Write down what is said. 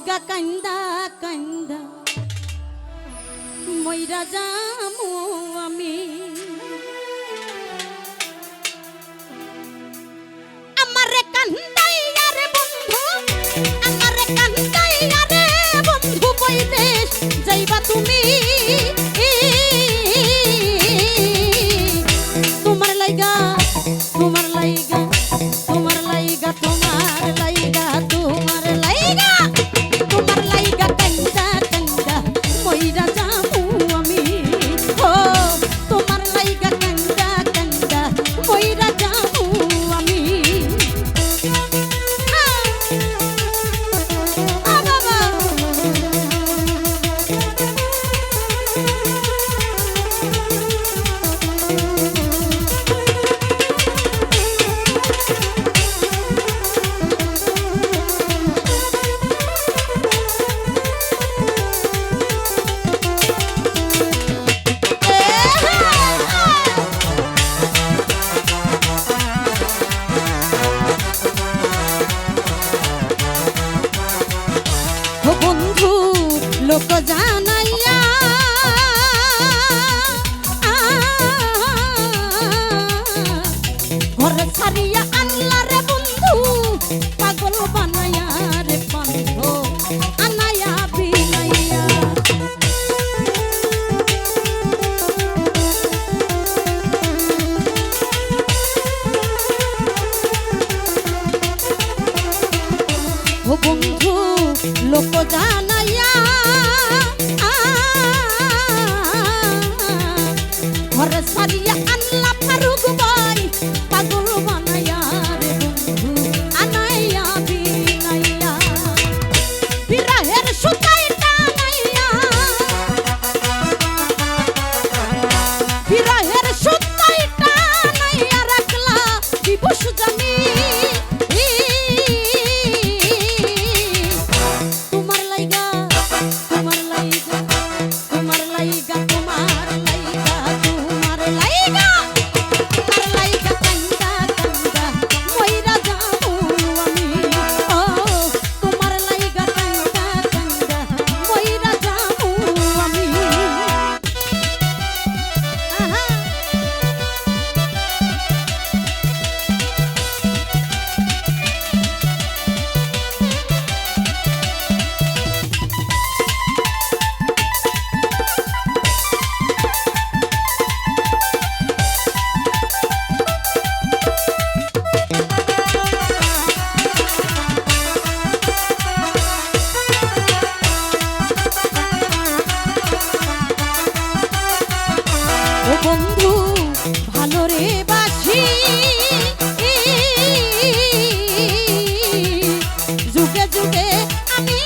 লাইগা কান্দা কান্দা মইরা যামু আমি আমারে কান্দাইয়া রে বন্ধু আমারে কান্দাইয়া রে বন্ধু বইদেশ যাইবা তুমি তোমার লাইগা তোমার লাইগা তোমার লাইগা তোমার লাইগা তোমার লাইগা তোমার লাইগা কান্দা কান্দা মইরা যামু আমি ও তোমার লাইগা কান্দা কান্দা মইরা যামু আমি বাবা বন্ধু লোক জানাইয়া ঘর ছাড়িয়া আনলা রে বন্ধু পাগল বানাইয়া রে বন্ধু আনাইয়া বিলাইয়া ও বন্ধু লোক জানাইয়া ঘর ছাড়িয়া আনলা ফারুক ভাই পাগল বানাইয়া রে বন্ধু আনাইয়া বিলাইয়া বিরহের সুতায় টানাইয়া বিরহের সুতায় টানাইয়া রাখলা দিবস জানি তোমার লাইগা তোমার লাইগা তোমার লাইগা তোমার লাইগা তোমার লাইগা তোমার লাইগা কান্দা কান্দা মইরা যামু আমি ও তোমার লাইগা কান্দা কান্দা মইরা যামু আমি আহা ও বন্ধু ভালো রে বাসি যুগে যুগে আমি